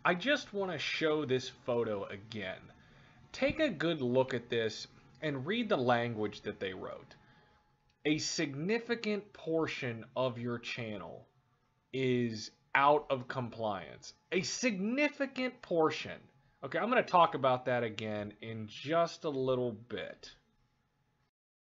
I just want to show this photo again. Take a good look at this and read the language that they wrote. A significant portion of your channel is out of compliance. A significant portion. Okay, I'm going to talk about that again in just a little bit.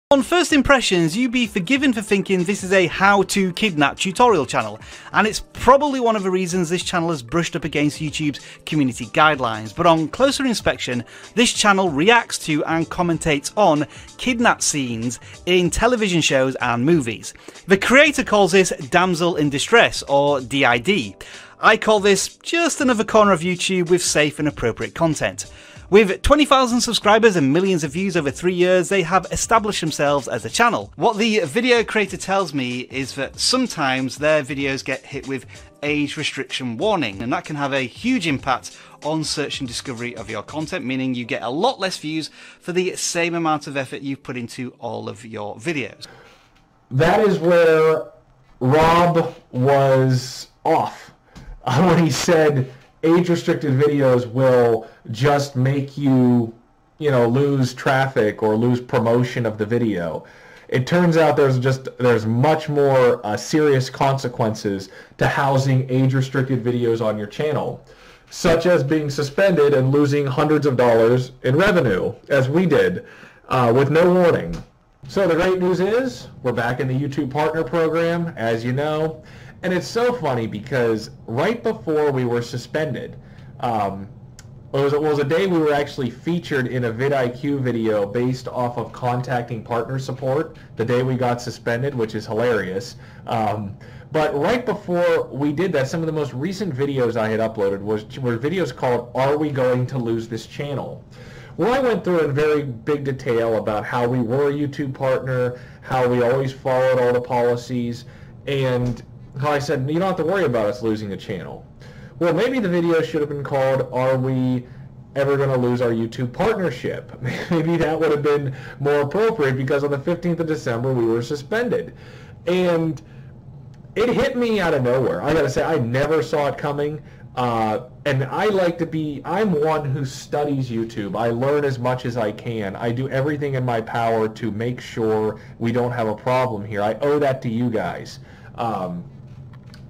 On first impressions, you'd be forgiven for thinking this is a how to kidnap tutorial channel, and it's probably one of the reasons this channel has brushed up against YouTube's community guidelines. But on closer inspection, this channel reacts to and commentates on kidnap scenes in television shows and movies. The creator calls this damsel in distress, or DID. I call this just another corner of YouTube with safe and appropriate content. With 20,000 subscribers and millions of views over 3 years, they have established themselves as a channel. What the video creator tells me is that sometimes their videos get hit with age restriction warning, and that can have a huge impact on search and discovery of your content, meaning you get a lot less views for the same amount of effort you've put into all of your videos. That is where Rob was off when he said age-restricted videos will just make you, lose traffic or lose promotion of the video. It turns out there's much more serious consequences to housing age-restricted videos on your channel, such as being suspended and losing hundreds of dollars in revenue, as we did, with no warning. So the great news is we're back in the YouTube Partner Program, as you know. And it's so funny because right before we were suspended, it was a day we were actually featured in a vidIQ video based off of contacting partner support, the day we got suspended, which is hilarious. But right before we did that, some of the most recent videos I had uploaded were videos called "Are We Going to Lose This Channel?" Well, I went through in very big detail about how we were a YouTube partner, how we always followed all the policies, and how I said, you don't have to worry about us losing a channel. Well, maybe the video should have been called, "Are we ever going to lose our YouTube partnership?" Maybe that would have been more appropriate, because on the 15th of December we were suspended. And it hit me out of nowhere. I gotta say, I never saw it coming. And I'm one who studies YouTube. I learn as much as I can. I do everything in my power to make sure we don't have a problem here. I owe that to you guys.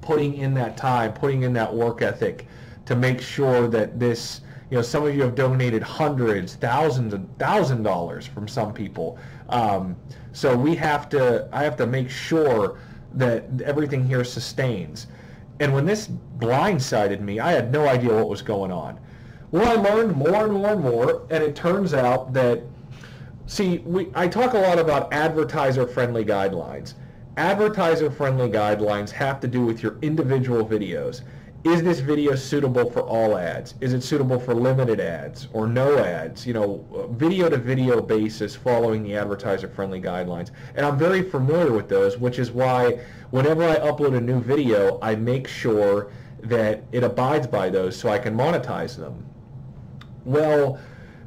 Putting in that time, putting in that work ethic to make sure that this, some of you have donated hundreds, $1,000s from some people. So I have to make sure that everything here sustains. And when this blindsided me, I had no idea what was going on. Well, I learned more and more and more, and it turns out that, I talk a lot about advertiser-friendly guidelines. Advertiser-friendly guidelines have to do with your individual videos. Is this video suitable for all ads? Is it suitable for limited ads or no ads? Video-to-video basis following the advertiser-friendly guidelines. And I'm very familiar with those, which is why whenever I upload a new video, I make sure that it abides by those so I can monetize them. Well,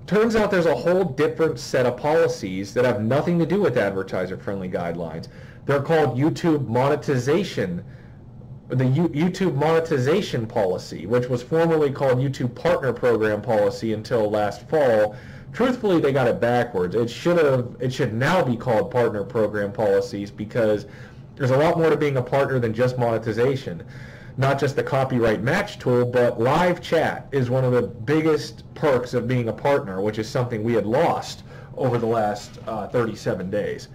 turns out there's a whole different set of policies that have nothing to do with advertiser-friendly guidelines. They're called YouTube monetization, the YouTube monetization policy, which was formerly called YouTube Partner Program policy until last fall. Truthfully, they got it backwards. It should now be called Partner Program policies, because there's a lot more to being a partner than just monetization. Not just the copyright match tool, but live chat is one of the biggest perks of being a partner, which is something we had lost over the last 37 days.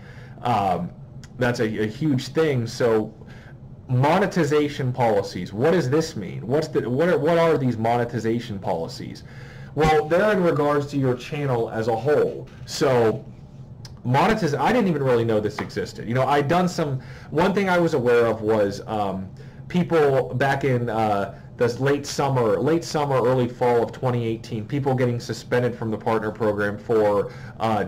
That's a huge thing. So monetization policies, what does this mean? What are these monetization policies? Well, they're in regards to your channel as a whole. So I didn't even really know this existed. I'd done one thing I was aware of was people back in this late summer, early fall of 2018, people getting suspended from the partner program for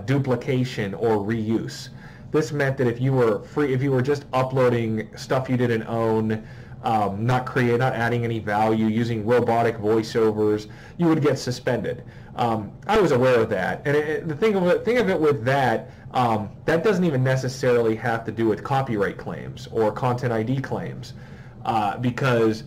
duplication or reuse. This meant that if you were just uploading stuff you didn't own, not adding any value, using robotic voiceovers, you would get suspended. I was aware of that, and the thing of it with that, that doesn't even necessarily have to do with copyright claims or content ID claims, because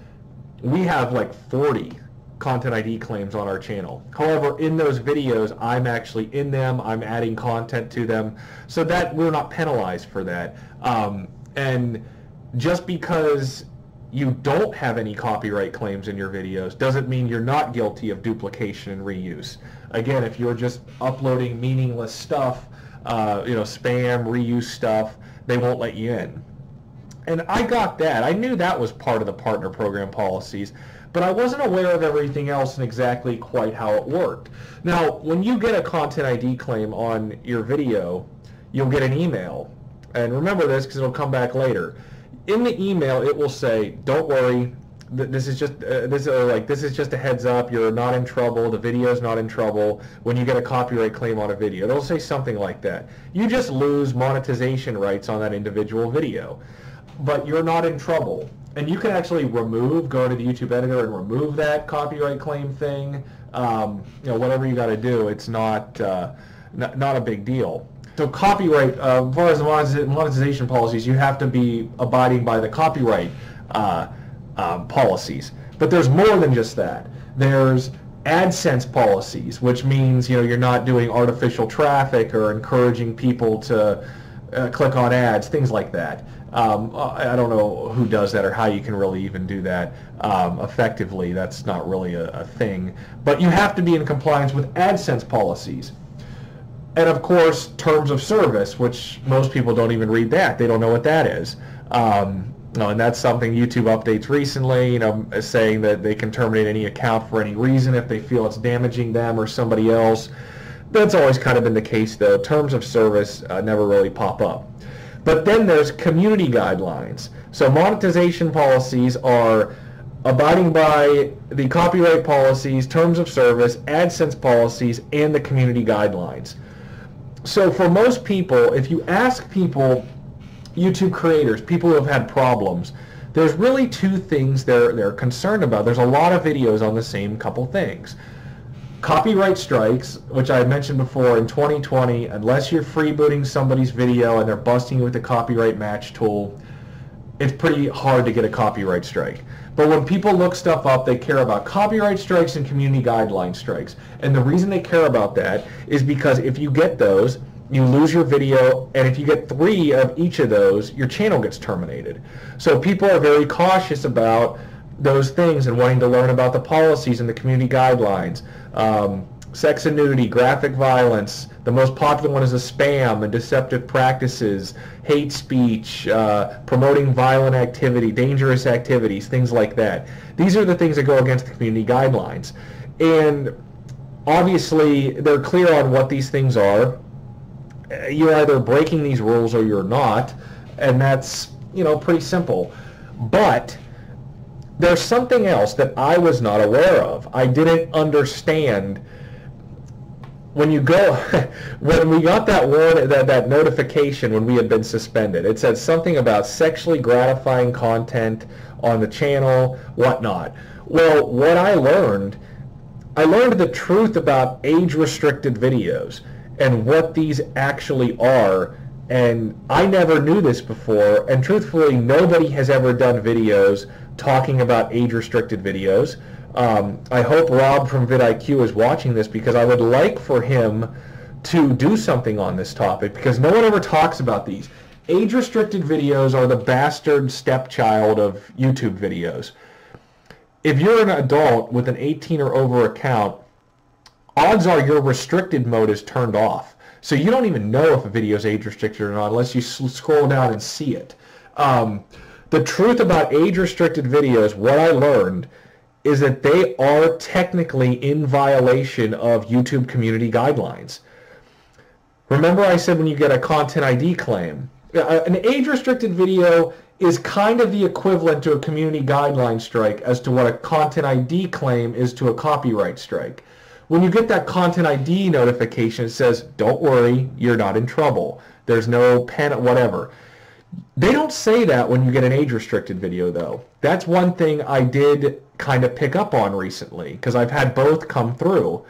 we have like 40 content ID claims on our channel. However, in those videos, I'm actually in them, I'm adding content to them, so that we're not penalized for that. And just because you don't have any copyright claims in your videos doesn't mean you're not guilty of duplication and reuse. Again, if you're just uploading meaningless stuff, spam, reuse stuff, they won't let you in. And I got that. I knew that was part of the partner program policies, but I wasn't aware of everything else and exactly quite how it worked. Now, when you get a content ID claim on your video, you'll get an email. And remember this because it'll come back later. In the email, it will say, "Don't worry, this is just a heads up. You're not in trouble. The video's not in trouble when you get a copyright claim on a video." It'll say something like that. You just lose monetization rights on that individual video, but you're not in trouble. And you can actually go to the YouTube editor and remove that copyright claim thing. Whatever you got to do, it's not a big deal. So copyright, as far as the monetization policies, you have to be abiding by the copyright policies. But there's more than just that. There's AdSense policies, which means you're not doing artificial traffic or encouraging people to click on ads, things like that. I don't know who does that or how you can really even do that effectively. That's not really a thing. But you have to be in compliance with AdSense policies. And of course, terms of service, which most people don't even read that. They don't know what that is. And that's something YouTube updates recently, saying that they can terminate any account for any reason if they feel it's damaging them or somebody else. That's always kind of been the case, though. Terms of service never really pop up. But then there's community guidelines. So monetization policies are abiding by the copyright policies, terms of service, AdSense policies, and the community guidelines. So for most people, if you ask people, YouTube creators, people who have had problems, there's really two things they're concerned about. There's a lot of videos on the same couple things. Copyright strikes, which I mentioned before, in 2020, unless you're freebooting somebody's video and they're busting you with the copyright match tool, it's pretty hard to get a copyright strike. But when people look stuff up, they care about copyright strikes and community guideline strikes. And the reason they care about that is because if you get those, you lose your video, and if you get 3 of each of those, your channel gets terminated. So people are very cautious about those things and wanting to learn about the policies and the community guidelines. Sex and nudity, graphic violence. The most popular one is spam and deceptive practices, hate speech, promoting violent activity, dangerous activities, things like that. These are the things that go against the community guidelines. And obviously, they're clear on what these things are. You're either breaking these rules or you're not, and that's, pretty simple. But there's something else that I was not aware of. I didn't understand. When we got that warning, that notification when we had been suspended, it said something about sexually gratifying content on the channel, whatnot. Well, what I learned the truth about age-restricted videos and what these actually are, and I never knew this before, and truthfully, nobody has ever done videos talking about age-restricted videos. I hope Rob from vidIQ is watching this, because I would like for him to do something on this topic, because no one ever talks about these. Age-restricted videos are the bastard stepchild of YouTube videos. If you're an adult with an 18 or over account, odds are your restricted mode is turned off. So you don't even know if a video is age-restricted or not unless you scroll down and see it. The truth about age-restricted videos, what I learned, is that they are technically in violation of YouTube community guidelines. Remember I said when you get a content ID claim, an age-restricted video is kind of the equivalent to a community guideline strike as to what a content ID claim is to a copyright strike. When you get that content ID notification, it says, "Don't worry, you're not in trouble. There's no pen, whatever." They don't say that when you get an age-restricted video, though. That's one thing I did kind of pick up on recently, because I've had both come through.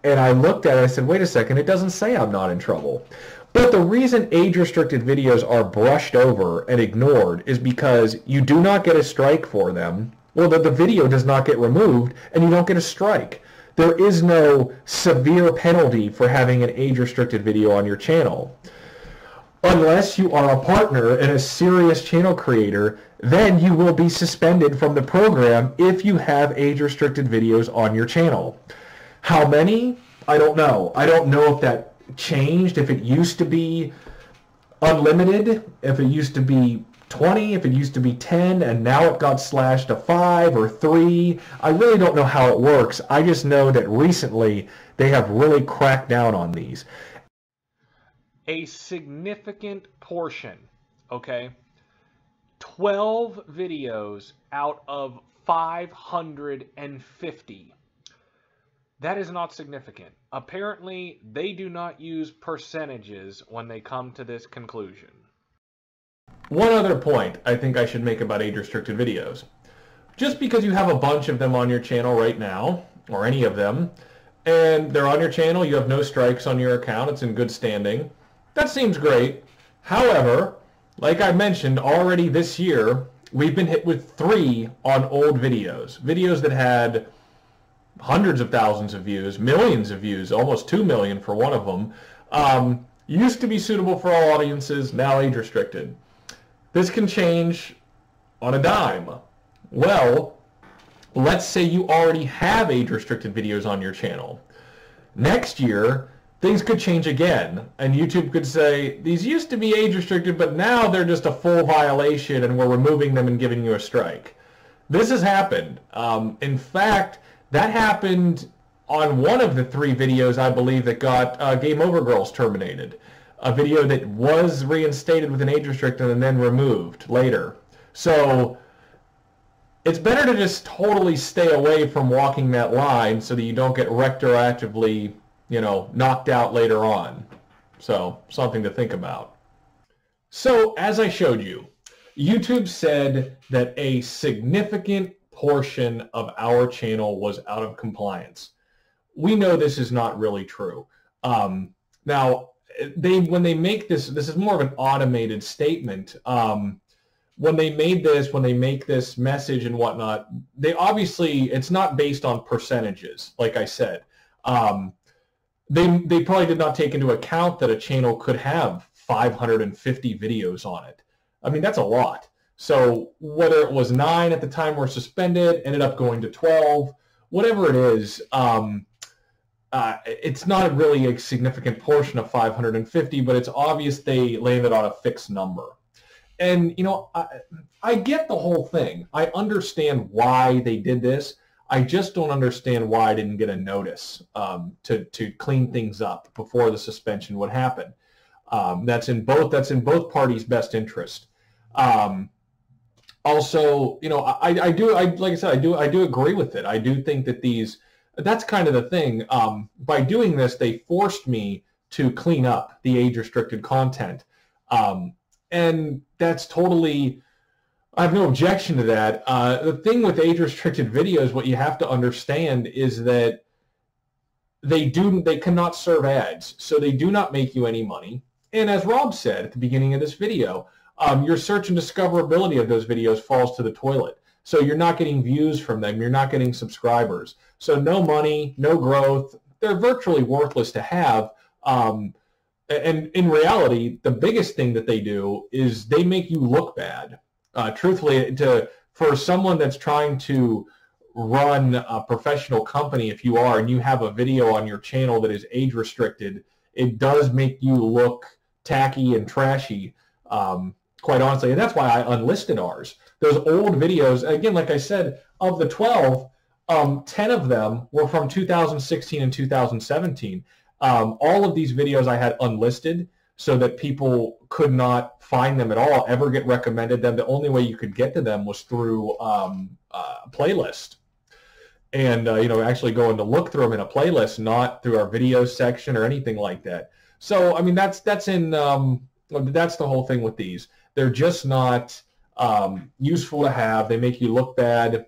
And I looked at it and I said, wait a second, it doesn't say I'm not in trouble. But the reason age-restricted videos are brushed over and ignored is because you do not get a strike for them. Well, the video does not get removed, and you don't get a strike. There is no severe penalty for having an age-restricted video on your channel. Unless you are a partner and a serious channel creator, then you will be suspended from the program if you have age-restricted videos on your channel. How many? I don't know. I don't know if that changed, if it used to be unlimited, if it used to be 20, if it used to be 10, and now it got slashed to 5 or 3. I really don't know how it works. I just know that recently they have really cracked down on these. A significant portion, okay? 12 videos out of 550. That is not significant. Apparently, they do not use percentages when they come to this conclusion. One other point I think I should make about age-restricted videos. Just because you have a bunch of them on your channel right now, or any of them, and they're on your channel, you have no strikes on your account, it's in good standing, that seems great. However, like I mentioned already this year, we've been hit with 3 on old videos. Videos that had hundreds of thousands of views, millions of views, almost 2 million for one of them. Used to be suitable for all audiences, now age restricted. This can change on a dime. Well, let's say you already have age restricted videos on your channel. Next year, things could change again, and YouTube could say, these used to be age restricted, but now they're just a full violation and we're removing them and giving you a strike. This has happened. In fact, that happened on one of the 3 videos, I believe, that got Game Over Girls terminated. A video that was reinstated with an age restriction and then removed later. So it's better to just totally stay away from walking that line so that you don't get retroactively, knocked out later on. So, something to think about. So, as I showed you, YouTube said that a significant portion of our channel was out of compliance. We know this is not really true. Now, when they make this is more of an automated statement. When they make this message and whatnot, they obviously, it's not based on percentages, like I said. They probably did not take into account that a channel could have 550 videos on it. I mean, that's a lot. So whether it was 9 at the time we're suspended, ended up going to 12, whatever it is, it's not really a significant portion of 550, but it's obvious they landed on a fixed number. And, I get the whole thing. I understand why they did this. I just don't understand why I didn't get a notice to clean things up before the suspension would happen. That's in both parties' best interest. Also, I do agree with it. I do think that that's kind of the thing. By doing this, they forced me to clean up the age-restricted content. And that's totally, I have no objection to that. The thing with age-restricted videos, what you have to understand is that they cannot serve ads, so they do not make you any money. And as Rob said at the beginning of this video, your search and discoverability of those videos falls to the toilet. So you're not getting views from them. You're not getting subscribers. So no money, no growth. They're virtually worthless to have. And in reality, the biggest thing that they do is they make you look bad. Truthfully, for someone that's trying to run a professional company, if you are, and you have a video on your channel that is age restricted, it does make you look tacky and trashy, quite honestly. And that's why I unlisted ours. Those old videos, again, like I said, of the 12, 10 of them were from 2016 and 2017. All of these videos I had unlisted so that people could not find them at all, ever get recommended them. The only way you could get to them was through a playlist. And, actually going to look through them in a playlist, not through our video section or anything like that. So, I mean, that's the whole thing with these. They're just not useful to have. They make you look bad.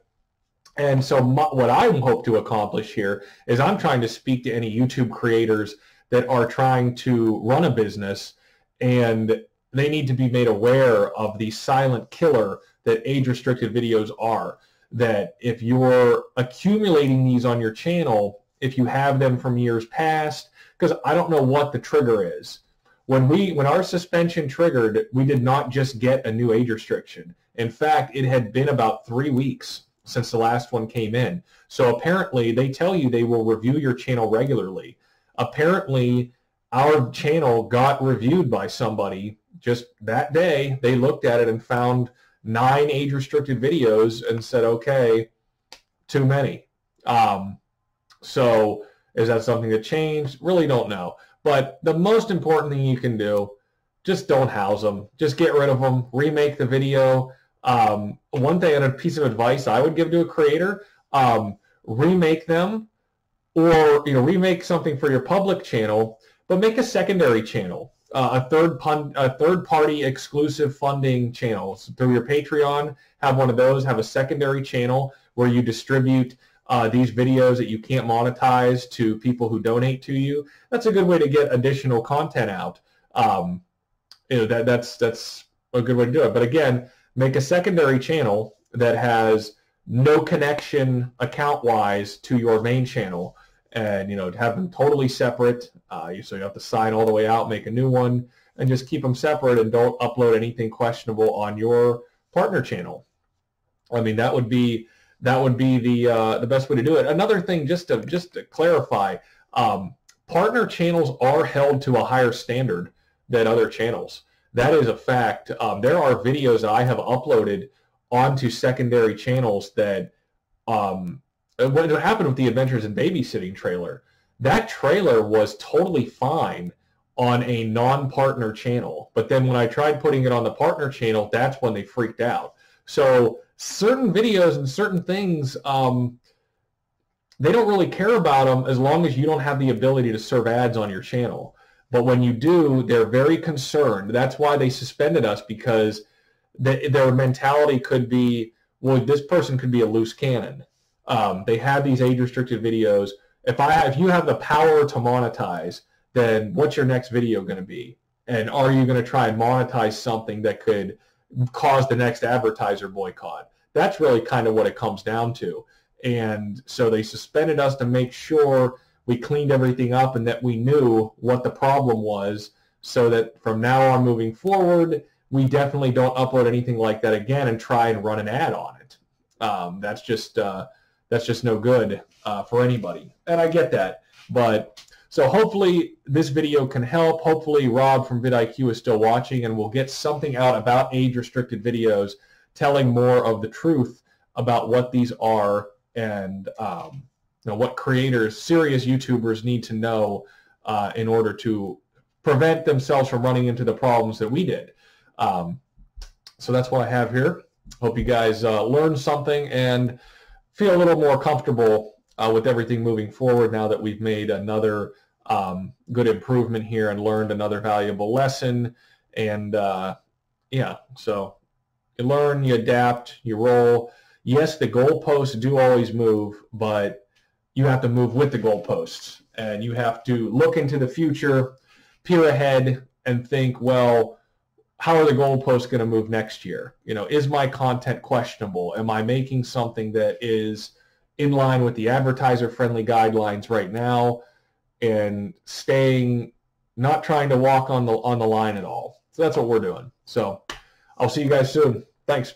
And so what I hope to accomplish here is I'm trying to speak to any YouTube creators that are trying to run a business, and they need to be made aware of the silent killer that age-restricted videos are. that if you're accumulating these on your channel, if you have them from years past, because I don't know what the trigger is. When our suspension triggered, we did not just get a new age restriction. In fact, it had been about 3 weeks since the last one came in. So apparently, they tell you they will review your channel regularly. Apparently, our channel got reviewed by somebody just that day. They looked at it and found 9 age-restricted videos and said, okay, too many. So is that something that changed? Really don't know. But the most important thing you can do, just don't house them. Just get rid of them. Remake the video. One thing and a piece of advice I would give to a creator, remake them, or remake something for your public channel, but make a secondary channel, a third-party exclusive funding channel. So through your Patreon, have one of those. Have a secondary channel where you distribute these videos that you can't monetize to people who donate to you. That's a good way to get additional content out. That's a good way to do it. But again, make a secondary channel that has no connection account-wise to your main channel, and have them totally separate. So you have to sign all the way out, make a new one, and just keep them separate, and don't upload anything questionable on your partner channel. I mean, that would be the best way to do it. Another thing, just to clarify, partner channels are held to a higher standard than other channels. That is a fact. There are videos that I have uploaded onto secondary channels that what happened with the Adventures in Babysitting trailer. That trailer was totally fine on a non-partner channel, but then when I tried putting it on the partner channel, that's when they freaked out. So certain videos and certain things, they don't really care about them as long as you don't have the ability to serve ads on your channel. But when you do, they're very concerned. That's why they suspended us, because their mentality could be, well, this person could be a loose cannon. They have these age-restricted videos. If you have the power to monetize, then what's your next video going to be? And are you going to try and monetize something that could cause the next advertiser boycott? That's really kind of what it comes down to. And so they suspended us to make sure we cleaned everything up and that we knew what the problem was, so that from now on moving forward, we definitely don't upload anything like that again and try and run an ad on it. That's just no good for anybody. And I get that. But so hopefully this video can help. Hopefully Rob from vidIQ is still watching, and we'll get something out about age-restricted videos, telling more of the truth about what these are, and what creators, serious YouTubers, need to know in order to prevent themselves from running into the problems that we did. So that's what I have here. Hope you guys learned something and feel a little more comfortable with everything moving forward now that we've made another good improvement here and learned another valuable lesson. And yeah, so you learn, you adapt, you roll. Yes, the goalposts do always move, but you have to move with the goalposts, and you have to look into the future, peer ahead, and think, well, how are the goalposts going to move next year? Is my content questionable? Am I making something that is in line with the advertiser-friendly guidelines right now, and not trying to walk on the line at all? So that's what we're doing. So I'll see you guys soon. Thanks.